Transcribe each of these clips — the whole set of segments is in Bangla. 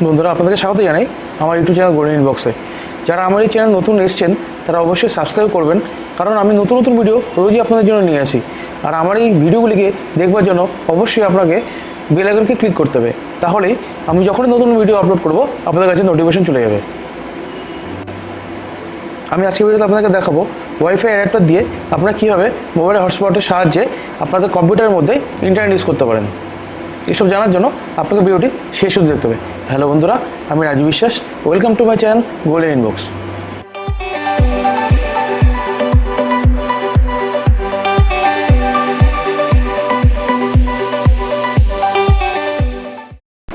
বন্ধুরা আপনাদেরকে স্বাগত জানাই আমার ইউটিউব চ্যানেল গোল্ডেন ইনবক্সে। যারা আমার এই চ্যানেল নতুন এসেছেন তারা অবশ্যই সাবস্ক্রাইব করবেন, কারণ আমি নতুন নতুন ভিডিও রোজই আপনাদের জন্য নিয়ে আসি। আর আমার এই ভিডিওগুলিকে দেখবার জন্য অবশ্যই আপনাকে বেল আইকনকে ক্লিক করতে হবে, তাহলেই আমি যখনই নতুন ভিডিও আপলোড করব আপনাদের কাছে নোটিফিকেশন চলে যাবে। আমি আজকে ভিডিওতে আপনাদেরকে দেখাবো ওয়াইফাই অ্যাডাপ্টার দিয়ে আপনারা কীভাবে মোবাইলের হটস্পটের সাহায্যে আপনাদের কম্পিউটারের মধ্যে ইন্টারনেট ইউজ করতে পারেন। এসব জানার জন্য আপনাকে ভিডিওটি শেষ অবধি দেখতে হবে। হ্যালো বন্ধুরা, আমি রাজু বিশ্বাস, welcome to my channel golden inbox.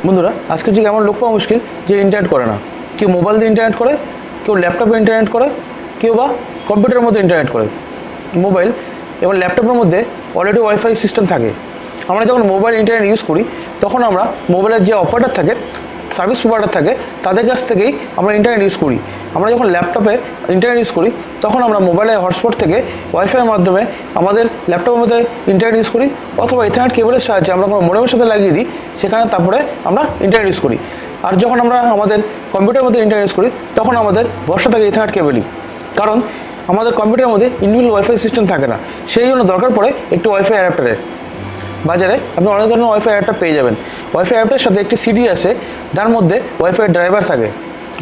বন্ধুরা, আজকের যুগে এমন লোক পাওয়া মুশকিল যে ইন্টারনেট করে না। কেউ মোবাইল দিয়ে ইন্টারনেট করে, কেউ ল্যাপটপে ইন্টারনেট করে, কেউ বা কম্পিউটারের মধ্যে ইন্টারনেট করে। মোবাইল এবং ল্যাপটপের মধ্যে অলরেডি ওয়াইফাই সিস্টেম থাকে। আমরা যখন মোবাইল ইন্টারনেট ইউজ করি তখন আমরা মোবাইলের যে অপারেটর থাকে, সার্ভিস প্রোভাইডার থাকে, তাদের কাছ থেকেই আমরা ইন্টারনেট ইউজ করি। আমরা যখন ল্যাপটপে ইন্টারনেট ইউজ করি তখন আমরা মোবাইলের হটস্পট থেকে ওয়াইফাইয়ের মাধ্যমে আমাদের ল্যাপটপের মধ্যে ইন্টারনেট ইউজ করি, অথবা ইথারনেট কেবলের সাহায্যে আমরা কোনো মডেমের সাথে লাগিয়ে দিই, সেখানে তারপরে আমরা ইন্টারনেট ইউজ করি। আর যখন আমরা আমাদের কম্পিউটারের মধ্যে ইন্টারনেট ইউজ করি তখন আমাদের ভরসা থাকে ইথারনেট কেবলই, কারণ আমাদের কম্পিউটারের মধ্যে ইন্ডিভিজুয়াল ওয়াইফাই সিস্টেম থাকে না। সেই জন্য দরকার পড়ে একটি ওয়াইফাই অ্যাডাপ্টারের। বাজারে আপনি অনেক ধরনের ওয়াইফাই অ্যাডাপ্টার পেয়ে যাবেন। ওয়াইফাই অ্যাডাপ্টারের সাথে একটি সিডি আছে, যার মধ্যে ওয়াইফাই ড্রাইভার থাকে।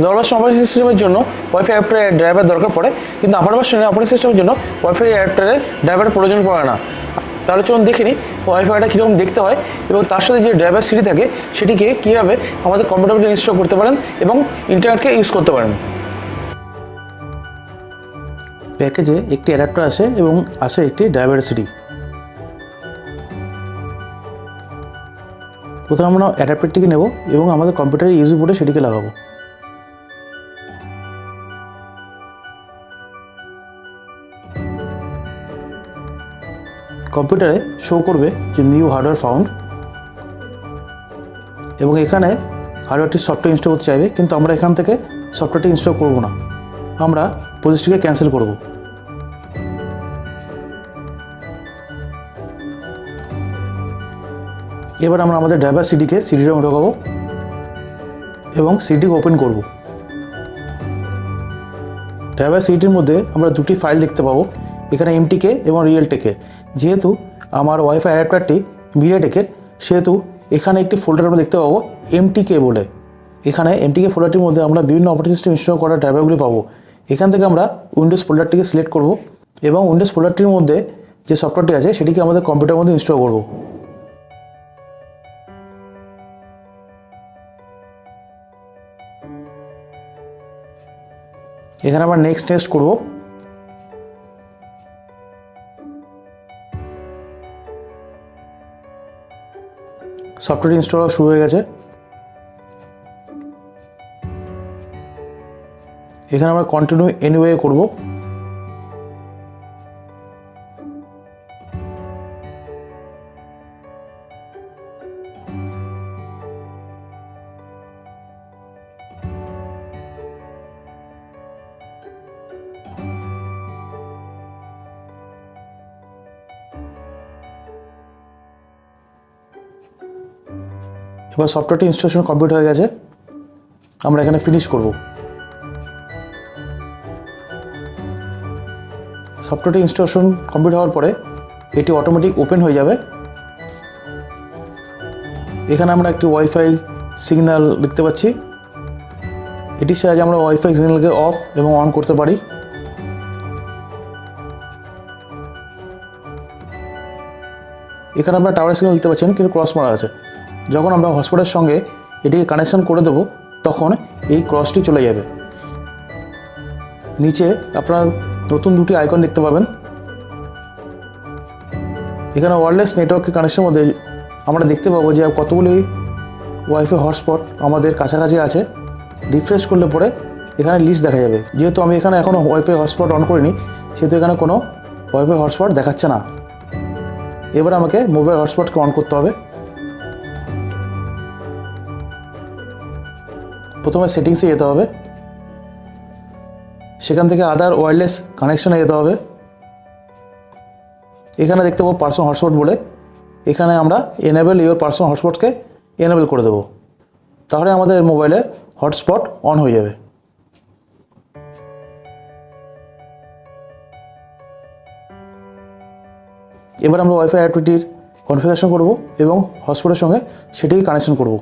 লোয়ার ভার্সন অপারেটিং সিস্টেমের জন্য ওয়াইফাই অ্যাডাপ্টারের ড্রাইভার দরকার পড়ে, কিন্তু আপার ভার্সনের অপারেটিং সিস্টেমের জন্য ওয়াইফাই অ্যাডাপ্টারের ড্রাইভারের প্রয়োজন পড়ে না। তাহলে চলুন দেখে নিই ওয়াইফাইটা কীরকম দেখতে হয় এবং তার সাথে যে ড্রাইভার সিডি থাকে সেটিকে কীভাবে আমাদের কম্পিউটারে ইনস্টল করতে পারেন এবং ইন্টারনেটকে ইউজ করতে পারেন। প্যাকেজে একটি অ্যাডাপ্টার আসে এবং আসে একটি ড্রাইভার সিডি। প্রথমে আমরা অ্যাডাপ্টারটিকে নেব এবং আমাদের কম্পিউটারের ইউএসবি পোর্টে সেটিকে লাগাবো। কম্পিউটারে শো করবে যে নিউ হার্ডওয়্যার ফাউন্ড, এবং এখানে হার্ডওয়্যারটি সফটওয়্যার ইনস্টল করতে চাইবে, কিন্তু আমরা এখান থেকে সফটওয়্যারটি ইনস্টল করব না, আমরা প্রসেসটিকে ক্যান্সেল করব। এবার আমরা আমাদের ড্রাইভার সিডিকে সিডি রং ঢোকাবো এবং সিডিকে ওপেন করব। ড্রাইভার সিডির মধ্যে আমরা দুটি ফাইল দেখতে পাবো, এখানে এমটিকে এবং রিয়েলটেকে। যেহেতু আমার ওয়াইফাই অ্যাডাপ্টারটি মিডিয়াটেকের, সেহেতু এখানে একটি ফোল্ডার আমরা দেখতে পাবো এমটিকে বলে। এখানে এমটিকে ফোল্ডারটির মধ্যে আমরা বিভিন্ন অপারেটিং সিস্টেম ইনস্টল করা ড্রাইভারগুলি পাবো। এখান থেকে আমরা উইন্ডোজ ফোল্ডারটিকে সিলেক্ট করব এবং উইন্ডোজ ফোল্ডারটির মধ্যে যে সফটওয়্যারটি আছে সেটিকে আমাদের কম্পিউটারের মধ্যে ইনস্টল করব। এখানে আমরা নেক্সট করব। সফটওয়্যার ইনস্টল হওয়া শুরু হয়ে গেছে। এখানে আমরা কন্টিনিউ এনিওয়ে করব। এবার সফটওয়্যারটি ইনস্টলেশন কমপ্লিট হয়ে গেছে, আমরা এখানে ফিনিশ করব। সফটওয়্যারটি ইনস্টলেশন কমপ্লিট হওয়ার পরে এটি অটোমেটিক ওপেন হয়ে যাবে। এখানে আমরা একটি ওয়াইফাই সিগন্যাল দেখতে পাচ্ছি, এটির সাহায্যে আমরা ওয়াইফাই সিগন্যালকে অফ এবং অন করতে পারি। এখানে আমরা টাওয়ার সিগন্যাল দেখতে পাচ্ছেন, কিন্তু ক্রস মারা আছে। যখন আমরা হটস্পটের সঙ্গে এটিকে কানেকশন করে দেব তখন এই ক্রসটি চলে যাবে। নিচে আপনারা নতুন দুটি আইকন দেখতে পাবেন। এখানে ওয়্যারলেস নেটওয়ার্কের কানেকশনের মধ্যে আমরা দেখতে পাবো যে কতগুলি ওয়াইফাই হটস্পট আমাদের কাছাকাছি আছে। রিফ্রেশ করলে পরে এখানে লিস্ট দেখা যাবে। যেহেতু আমি এখানে এখনও ওয়াইফাই হটস্পট অন করিনি, সেহেতু এখানে কোনো ওয়াইফাই হটস্পট দেখাচ্ছে না। এবার আমাকে মোবাইল হটস্পটকে অন করতে হবে। প্রথমে সেটিংসে যেতে হবে, সেখান থেকে আদার ওয়্যারলেস কানেকশনে যেতে হবে। এখানে দেখতে পাবো পার্সোনাল হটস্পট বলে, এখানে আমরা এনেবল ইওর পার্সোনাল হটস্পটকে এনেবল করে দেবো। তাহলে আমাদের মোবাইলে হটস্পট অন হয়ে যাবে। এবার আমরা ওয়াইফাই অ্যাডাপ্টারটির কনফিগারেশন করব এবং হটস্পটের সঙ্গে সেটিকে কানেকশন করব।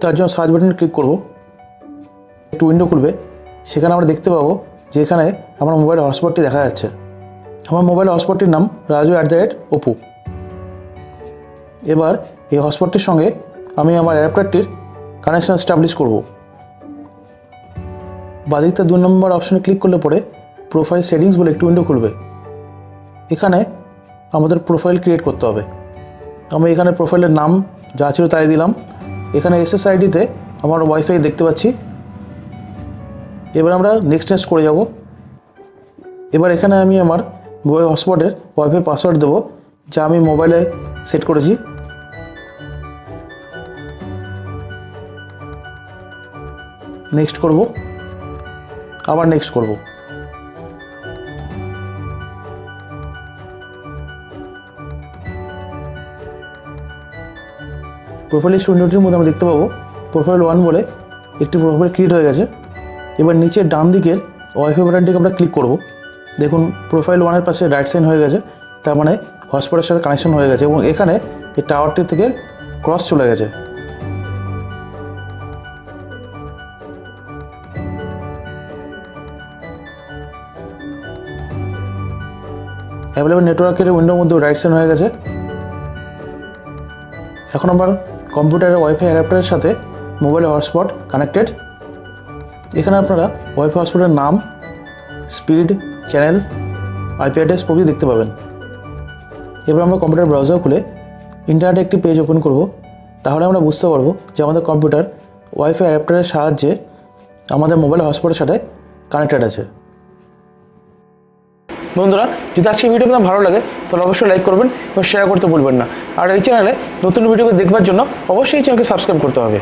তার জন্য সার্চ বাটনে ক্লিক করব, একটু উইন্ডো খুলবে। সেখানে আমরা দেখতে পাবো যে এখানে আমার মোবাইলের হটস্পটটি দেখা যাচ্ছে। আমার মোবাইলের হটস্পটটির নাম রাজু@oppo। এবার এই হটস্পটটির সঙ্গে আমি আমার অ্যাডাপ্টারটির কানেকশন এস্টাবলিশ করব। বাদিকটা 2 নম্বর অপশনে ক্লিক করলে পরে প্রোফাইল সেটিংস বলে একটু উইন্ডো খুলবে। এখানে আমাদের প্রোফাইল ক্রিয়েট করতে হবে। আমি এখানে প্রোফাইলের নাম যা ছিল তাই দিলাম। এখানে SSIDতে আমার ওয়াইফাই দেখতে পাচ্ছি। এবার আমরা নেক্সট করে যাব। এবার এখানে আমি আমার মোবাইল হটস্পটের ওয়াইফাই পাসওয়ার্ড দেবো, যা আমি মোবাইলে সেট করেছি। নেক্সট করব, আবার নেক্সট করব। প্রোফাইল লিস্ট উইন্ডোটির মধ্যে আমরা দেখতে পাবো প্রোফাইল 1 বলে একটি প্রোফাইল ক্রিয়েট হয়ে গেছে। এবার নিচের ডান দিকের ওয়াইফাই বাটনটিকে আমরা ক্লিক করব। দেখুন প্রোফাইল 1-এর পাশে রাইট সাইন হয়ে গেছে, তার মানে হটস্পটের সাথে কানেকশন হয়ে গেছে এবং এখানে এই টাওয়ারটি থেকে ক্রস চলে গেছে। অ্যাভেলেবল নেটওয়ার্কের উইন্ডোর মধ্যে রাইট সাইন হয়ে গেছে। এখন আমার কম্পিউটারের ওয়াইফাই অ্যাডাপ্টারের সাথে মোবাইলের হটস্পট কানেক্টেড। এখানে আপনারা ওয়াইফাই হটস্পটের নাম, স্পিড, চ্যানেল, আইপি অ্যাড্রেস প্রভৃতি দেখতে পাবেন। এবার আমরা কম্পিউটার ব্রাউজার খুলে ইন্টারনেটে একটি পেজ ওপেন করব। তাহলে আমরা বুঝতে পারবো যে আমাদের কম্পিউটার ওয়াইফাই অ্যাডাপ্টারের সাহায্যে আমাদের মোবাইলের হটস্পটের সাথে কানেক্টেড আছে। বন্ধুরা, যদি আজকে ভিডিও আপনার ভালো লাগে তাহলে অবশ্যই লাইক করবেন এবং শেয়ার করতে ভুলবেন না। আর এই চ্যানেলে নতুন ভিডিও দেখবার জন্য অবশ্যই এই চ্যানেলকে সাবস্ক্রাইব করতে হবে।